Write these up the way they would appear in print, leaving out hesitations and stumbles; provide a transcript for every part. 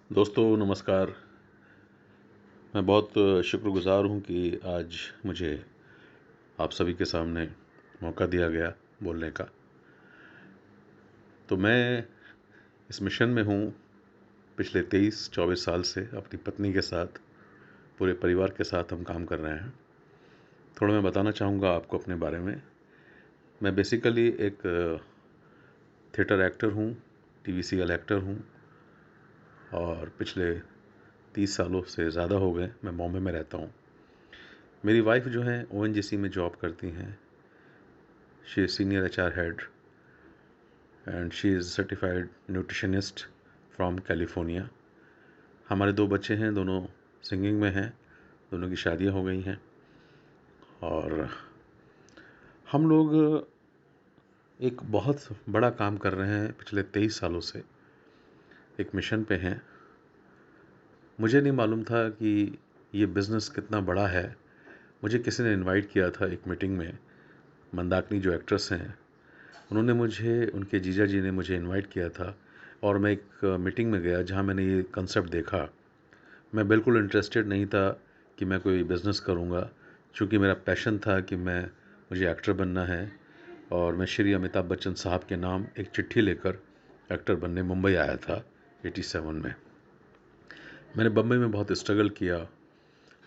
दोस्तों नमस्कार। मैं बहुत शुक्रगुज़ार हूँ कि आज मुझे आप सभी के सामने मौका दिया गया बोलने का। तो मैं इस मिशन में हूँ पिछले 23-24 साल से अपनी पत्नी के साथ, पूरे परिवार के साथ हम काम कर रहे हैं। थोड़ा मैं बताना चाहूँगा आपको अपने बारे में। मैं बेसिकली एक थिएटर एक्टर हूँ, टीवी सीरियल एक्टर हूँ और पिछले 30 सालों से ज़्यादा हो गए मैं बॉम्बे में रहता हूँ। मेरी वाइफ जो हैं ओएनजीसी में जॉब करती हैं। She is senior HR head and she is certified nutritionist from California. हमारे 2 बच्चे हैं, दोनों सिंगिंग में हैं, दोनों की शादियां हो गई हैं और हम लोग एक बहुत बड़ा काम कर रहे हैं पिछले 23 सालों से, एक मिशन पे हैं। मुझे नहीं मालूम था कि ये बिज़नेस कितना बड़ा है। मुझे किसी ने इनवाइट किया था एक मीटिंग में। मंदाकिनी जो एक्ट्रेस हैं, उन्होंने मुझे, उनके जीजा जी ने मुझे इनवाइट किया था और मैं एक मीटिंग में गया जहाँ मैंने ये कंसेप्ट देखा। मैं बिल्कुल इंटरेस्टेड नहीं था कि मैं कोई बिज़नेस करूँगा, चूँकि मेरा पैशन था कि मुझे एक्टर बनना है और मैं श्री अमिताभ बच्चन साहब के नाम एक चिट्ठी लेकर एक्टर बनने मुंबई आया था 87 में। मैंने बम्बई में बहुत स्ट्रगल किया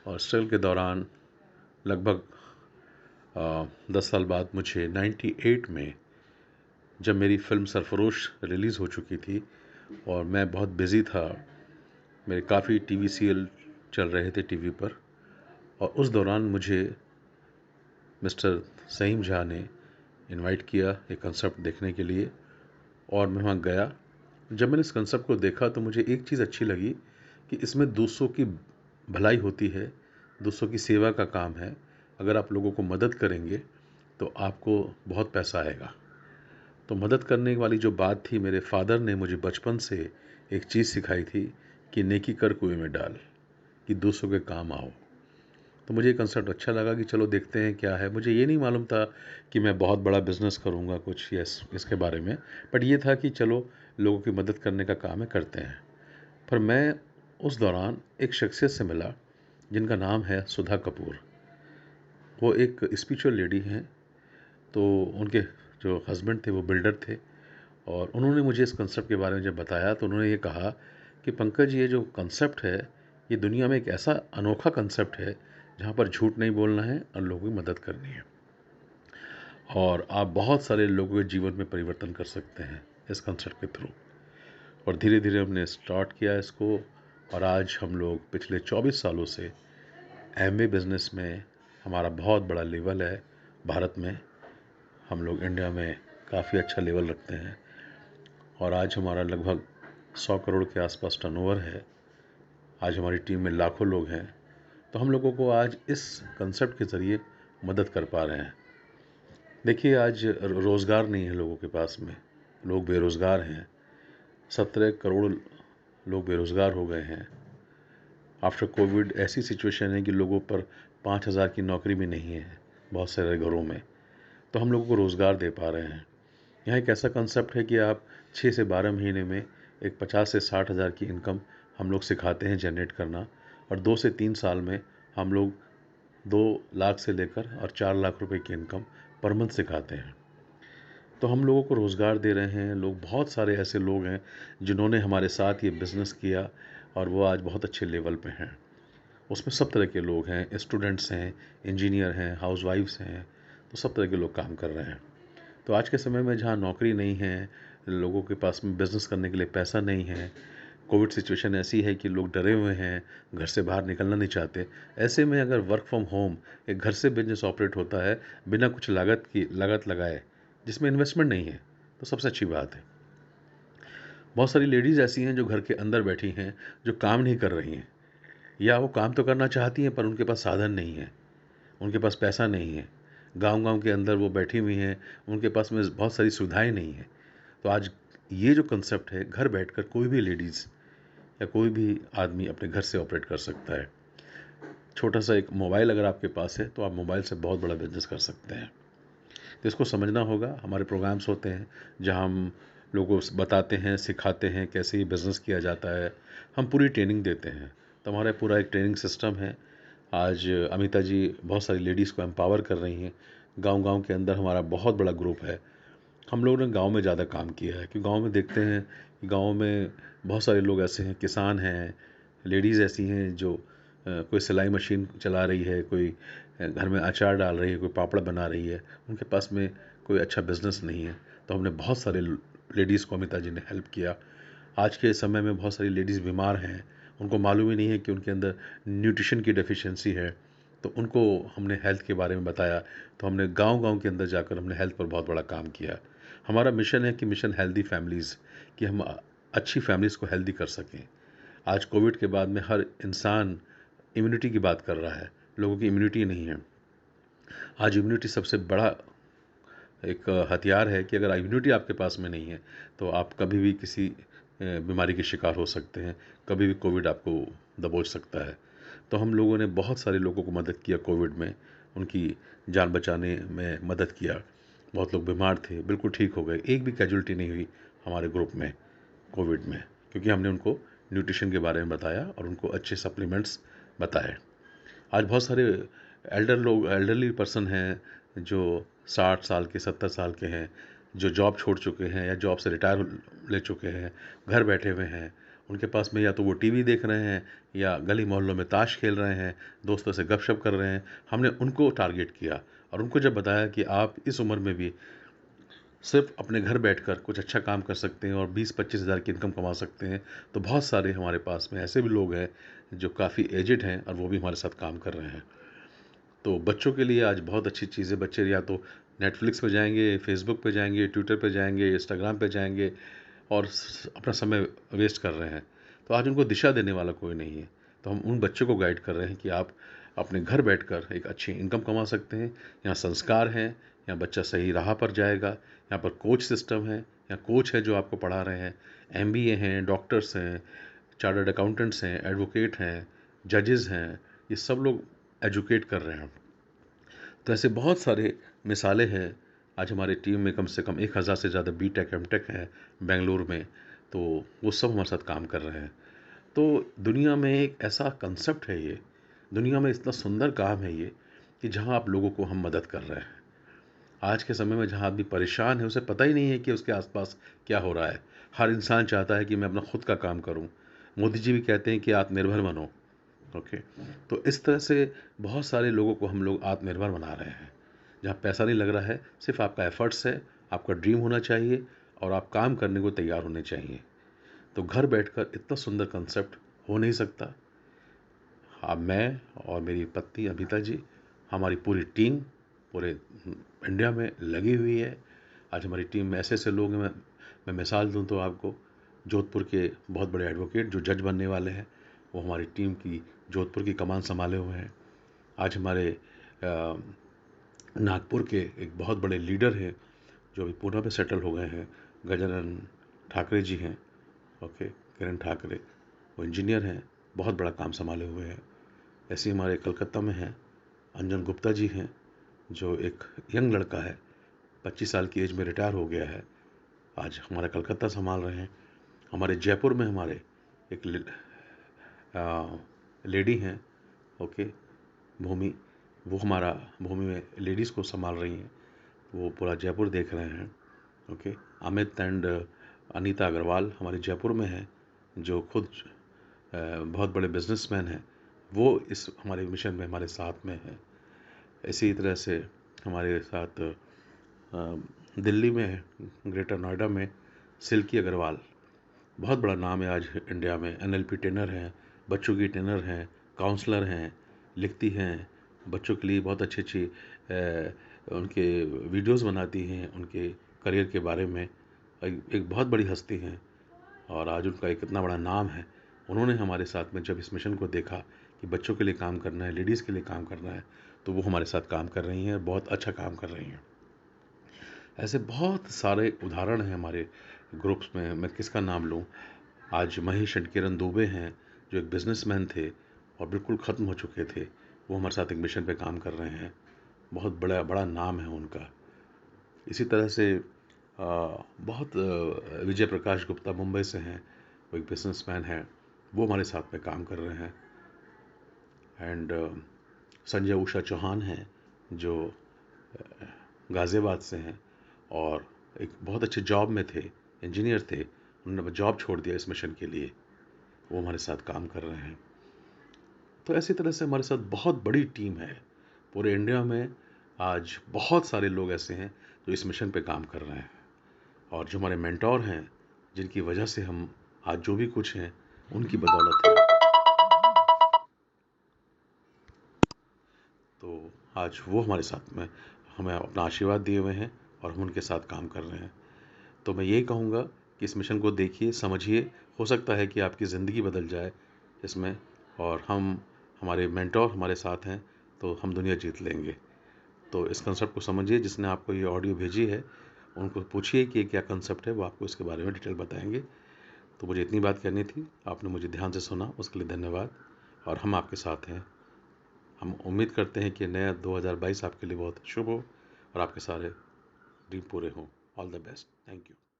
और स्ट्रगल के दौरान लगभग 10 साल बाद मुझे 98 में, जब मेरी फ़िल्म सरफरोश रिलीज़ हो चुकी थी और मैं बहुत बिज़ी था, मेरे काफ़ी टीवी सीरियल चल रहे थे टीवी पर, और उस दौरान मुझे मिस्टर सईम झा ने इनवाइट किया एक कंसेप्ट देखने के लिए और मैं वहाँ गया। जब मैंने इस कंसेप्ट को देखा तो मुझे एक चीज़ अच्छी लगी कि इसमें दूसरों की भलाई होती है, दूसरों की सेवा का काम है। अगर आप लोगों को मदद करेंगे तो आपको बहुत पैसा आएगा। तो मदद करने वाली जो बात थी, मेरे फादर ने मुझे बचपन से एक चीज़ सिखाई थी कि नेकी कर कुएं में डाल, कि दूसरों के काम आओ। तो मुझे ये कंसेप्ट अच्छा लगा कि चलो देखते हैं क्या है। मुझे ये नहीं मालूम था कि मैं बहुत बड़ा बिज़नेस करूँगा कुछ या इसके बारे में, बट ये था कि चलो लोगों की मदद करने का काम है, करते हैं। पर मैं उस दौरान एक शख्सियत से मिला जिनका नाम है सुधा कपूर। वो एक स्पिरिचुअल लेडी हैं। तो उनके जो हस्बैंड थे वो बिल्डर थे और उन्होंने मुझे इस कंसेप्ट के बारे में जब बताया तो उन्होंने ये कहा कि पंकज, ये जो कंसेप्ट है, ये दुनिया में एक ऐसा अनोखा कंसेप्ट है जहाँ पर झूठ नहीं बोलना है और लोगों की मदद करनी है और आप बहुत सारे लोगों के जीवन में परिवर्तन कर सकते हैं इस कंसेप्ट के थ्रू। और धीरे धीरे हमने स्टार्ट किया इसको और आज हम लोग पिछले 24 सालों से एमवे बिज़नेस में हमारा बहुत बड़ा लेवल है। भारत में हम लोग इंडिया में काफ़ी अच्छा लेवल रखते हैं और आज हमारा लगभग 100 करोड़ के आसपास टर्नओवर है। आज हमारी टीम में लाखों लोग हैं। तो हम लोगों को आज इस कंसेप्ट के ज़रिए मदद कर पा रहे हैं। देखिए, आज रोज़गार नहीं है लोगों के पास में, लोग बेरोज़गार हैं। 17 करोड़ लोग बेरोज़गार हो गए हैं। आफ्टर कोविड ऐसी सिचुएशन है कि लोगों पर 5,000 की नौकरी भी नहीं है बहुत सारे घरों में। तो हम लोगों को रोज़गार दे पा रहे हैं। यहाँ एक ऐसा कंसेप्ट है कि आप 6 से 12 महीने में एक 50 से 60 हज़ार की इनकम हम लोग सिखाते हैं जनरेट करना, और 2 से 3 साल में हम लोग 2 लाख से लेकर और 4 लाख रुपए की इनकम पर मंथ सिखाते हैं। तो हम लोगों को रोज़गार दे रहे हैं लोग। बहुत सारे ऐसे लोग हैं जिन्होंने हमारे साथ ये बिज़नेस किया और वो आज बहुत अच्छे लेवल पे हैं। उसमें सब तरह के लोग हैं, स्टूडेंट्स हैं, इंजीनियर हैं, हाउसवाइफ्स हैं, तो सब तरह के लोग काम कर रहे हैं। तो आज के समय में जहाँ नौकरी नहीं है, लोगों के पास में बिज़नेस करने के लिए पैसा नहीं है, कोविड सिचुएशन ऐसी है कि लोग डरे हुए हैं, घर से बाहर निकलना नहीं चाहते। ऐसे में अगर वर्क फ्रॉम होम एक घर से बिज़नेस ऑपरेट होता है बिना कुछ लागत लगाए, जिसमें इन्वेस्टमेंट नहीं है, तो सबसे अच्छी बात है। बहुत सारी लेडीज़ ऐसी हैं जो घर के अंदर बैठी हैं, जो काम नहीं कर रही हैं, या वो काम तो करना चाहती हैं पर उनके पास साधन नहीं है, उनके पास पैसा नहीं है। गाँव-गाँव के अंदर वो बैठी हुई हैं, उनके पास में बहुत सारी सुविधाएँ नहीं हैं। तो आज ये जो कंसेप्ट है, घर बैठकर कोई भी लेडीज़ या कोई भी आदमी अपने घर से ऑपरेट कर सकता है। छोटा-सा एक मोबाइल अगर आपके पास है, तो आप मोबाइल से बहुत बड़ा बिज़नेस कर सकते हैं। तो इसको समझना होगा। हमारे प्रोग्राम्स होते हैं, जहाँ हम लोगों को बताते हैं, सिखाते हैं कैसे ये बिज़नेस किया जाता है। हम पूरी ट्रेनिंग देते हैं, तो हमारा पूरा एक ट्रेनिंग सिस्टम है। आज अमिता जी बहुत सारी लेडीज़ को एम्पावर कर रही हैं। गांव-गांव के अंदर हमारा बहुत बड़ा ग्रुप है। हम लोगों ने गांव में ज़्यादा काम किया है, क्योंकि गांव में देखते हैं कि गांव में बहुत सारे लोग ऐसे हैं, किसान हैं, लेडीज़ ऐसी हैं जो कोई सिलाई मशीन चला रही है, कोई घर में अचार डाल रही है, कोई पापड़ बना रही है, उनके पास में कोई अच्छा बिजनेस नहीं है। तो हमने बहुत सारे लेडीज़ को अमिता जी ने हेल्प किया। आज के समय में बहुत सारी लेडीज़ बीमार हैं, उनको मालूम ही नहीं है कि उनके अंदर न्यूट्रिशन की डेफिशिएंसी है, तो उनको हमने हेल्थ के बारे में बताया। तो हमने गांव-गांव के अंदर जाकर हमने हेल्थ पर बहुत बड़ा काम किया। हमारा मिशन है कि मिशन हेल्दी फैमिलीज़, कि हम अच्छी फैमिलीज़ को हेल्दी कर सकें। आज कोविड के बाद में हर इंसान इम्यूनिटी की बात कर रहा है, लोगों की इम्यूनिटी नहीं है। आज इम्यूनिटी सबसे बड़ा एक हथियार है कि अगर इम्यूनिटी आपके पास में नहीं है तो आप कभी भी किसी बीमारी के शिकार हो सकते हैं, कभी भी कोविड आपको दबोच सकता है। तो हम लोगों ने बहुत सारे लोगों को मदद किया कोविड में, उनकी जान बचाने में मदद किया। बहुत लोग बीमार थे, बिल्कुल ठीक हो गए, एक भी कैजुअल्टी नहीं हुई हमारे ग्रुप में कोविड में, क्योंकि हमने उनको न्यूट्रिशन के बारे में बताया और उनको अच्छे सप्लीमेंट्स बताए। आज बहुत सारे एल्डरली पर्सन हैं जो 60 साल के, 70 साल के हैं, जो जॉब छोड़ चुके हैं या जॉब से रिटायर ले चुके हैं, घर बैठे हुए हैं। उनके पास में या तो वो टीवी देख रहे हैं या गली मोहल्लों में ताश खेल रहे हैं, दोस्तों से गपशप कर रहे हैं। हमने उनको टारगेट किया और उनको जब बताया कि आप इस उम्र में भी सिर्फ अपने घर बैठकर कुछ अच्छा काम कर सकते हैं और 20-25 हज़ार की इनकम कमा सकते हैं, तो बहुत सारे हमारे पास में ऐसे भी लोग हैं जो काफ़ी एजिड हैं और वो भी हमारे साथ काम कर रहे हैं। तो बच्चों के लिए आज बहुत अच्छी चीज़ है। बच्चे या तो नेटफ्लिक्स पे जाएंगे, फेसबुक पे जाएंगे, ट्विटर पे जाएंगे, इंस्टाग्राम पे जाएंगे और अपना समय वेस्ट कर रहे हैं। तो आज उनको दिशा देने वाला कोई नहीं है। तो हम उन बच्चों को गाइड कर रहे हैं कि आप अपने घर बैठकर एक अच्छी इनकम कमा सकते हैं। यहाँ संस्कार हैं, यहाँ बच्चा सही राह पर जाएगा। यहाँ पर कोच सिस्टम है, यहाँ कोच है जो आपको पढ़ा रहे हैं। एमबीए हैं, डॉक्टर्स हैं, चार्टर्ड अकाउंटेंट्स हैं, एडवोकेट हैं, जजेस हैं, ये सब लोग एजुकेट कर रहे हैं। तो ऐसे बहुत सारे मिसालें हैं। आज हमारी टीम में कम से कम 1000 से ज़्यादा बीटेक एमटेक हैं बेंगलुरु में, तो वो सब हमारे साथ काम कर रहे हैं। तो दुनिया में एक ऐसा कंसेप्ट है ये, दुनिया में इतना सुंदर काम है ये, कि जहाँ आप लोगों को हम मदद कर रहे हैं। आज के समय में जहाँ आदमी परेशान है, उसे पता ही नहीं है कि उसके आसपास क्या हो रहा है। हर इंसान चाहता है कि मैं अपना खुद का काम करूँ। मोदी जी भी कहते हैं कि आत्मनिर्भर बनो। ओके, तो इस तरह से बहुत सारे लोगों को हम लोग आत्मनिर्भर बना रहे हैं, जहाँ पैसा नहीं लग रहा है, सिर्फ आपका एफर्ट्स है, आपका ड्रीम होना चाहिए और आप काम करने को तैयार होने चाहिए। तो घर बैठकर इतना सुंदर कंसेप्ट हो नहीं सकता। अब मैं और मेरी पत्नी अभिता जी, हमारी पूरी टीम पूरे इंडिया में लगी हुई है। आज हमारी टीम में ऐसे ऐसे लोग हैं, मैं मिसाल दूं तो आपको, जोधपुर के बहुत बड़े एडवोकेट जो जज बनने वाले हैं, वो हमारी टीम की जोधपुर की कमान संभाले हुए हैं। आज हमारे नागपुर के एक बहुत बड़े लीडर हैं जो अभी पूना में सेटल हो गए हैं, गजानन ठाकरे जी हैं। ओके, किरण ठाकरे, वो इंजीनियर हैं, बहुत बड़ा काम संभाले हुए हैं। ऐसे ही हमारे कलकत्ता में हैं, अंजन गुप्ता जी हैं, जो एक यंग लड़का है, 25 साल की एज में रिटायर हो गया है, आज हमारा कलकत्ता संभाल रहे हैं। हमारे जयपुर में हमारे एक लेडी हैं, ओके, भूमि, वो हमारा भूमि में लेडीज़ को संभाल रही हैं, वो पूरा जयपुर देख रहे हैं। ओके, अमित एंड अनीता अग्रवाल हमारे जयपुर में हैं, जो खुद बहुत बड़े बिजनेसमैन हैं, वो इस हमारे मिशन में हमारे साथ में हैं। इसी तरह से हमारे साथ दिल्ली में, ग्रेटर नोएडा में सिल्की अग्रवाल, बहुत बड़ा नाम है आज इंडिया में, एनएलपी ट्रेनर हैं, बच्चों की ट्रेनर हैं, काउंसलर हैं, लिखती हैं, बच्चों के लिए बहुत अच्छी अच्छी उनके वीडियोस बनाती हैं उनके करियर के बारे में। एक बहुत बड़ी हस्ती हैं और आज उनका एक इतना बड़ा नाम है। उन्होंने हमारे साथ में जब इस मिशन को देखा कि बच्चों के लिए काम करना है, लेडीज़ के लिए काम करना है, तो वो हमारे साथ काम कर रही हैं और बहुत अच्छा काम कर रही हैं। ऐसे बहुत सारे उदाहरण हैं हमारे ग्रुप्स में, मैं किसका नाम लूँ। आज महेश एंड किरण दुबे हैं, जो एक बिजनेसमैन थे और बिल्कुल ख़त्म हो चुके थे, वो हमारे साथ एक मिशन पे काम कर रहे हैं। बहुत बड़ा बड़ा नाम है उनका। इसी तरह से बहुत विजय प्रकाश गुप्ता मुंबई से हैं, वो एक बिजनेसमैन हैं, वो हमारे साथ में काम कर रहे हैं। एंड संजय उषा चौहान हैं जो गाज़ियाबाद से हैं और एक बहुत अच्छे जॉब में थे, इंजीनियर थे, उन्होंने जॉब छोड़ दिया इस मिशन के लिए, वो हमारे साथ काम कर रहे हैं। तो ऐसी तरह से हमारे साथ बहुत बड़ी टीम है। पूरे इंडिया में आज बहुत सारे लोग ऐसे हैं जो इस मिशन पे काम कर रहे हैं और जो हमारे मेंटोर हैं, जिनकी वजह से हम आज जो भी कुछ हैं, उनकी बदौलत है। तो आज वो हमारे साथ में हमें अपना आशीर्वाद दिए हुए हैं और हम उनके साथ काम कर रहे हैं। तो मैं यही कहूँगा कि इस मिशन को देखिए, समझिए, हो सकता है कि आपकी ज़िंदगी बदल जाए इसमें, और हमारे मेंटोर हमारे साथ हैं तो हम दुनिया जीत लेंगे। तो इस कंसेप्ट को समझिए। जिसने आपको ये ऑडियो भेजी है उनको पूछिए कि ये क्या कंसेप्ट है, वो आपको इसके बारे में डिटेल बताएंगे। तो मुझे इतनी बात करनी थी, आपने मुझे ध्यान से सुना, उसके लिए धन्यवाद। और हम आपके साथ हैं। हम उम्मीद करते हैं कि नया 2022 आपके लिए बहुत शुभ हो और आपके सारे ड्रीम पूरे हों। All the best. Thank you.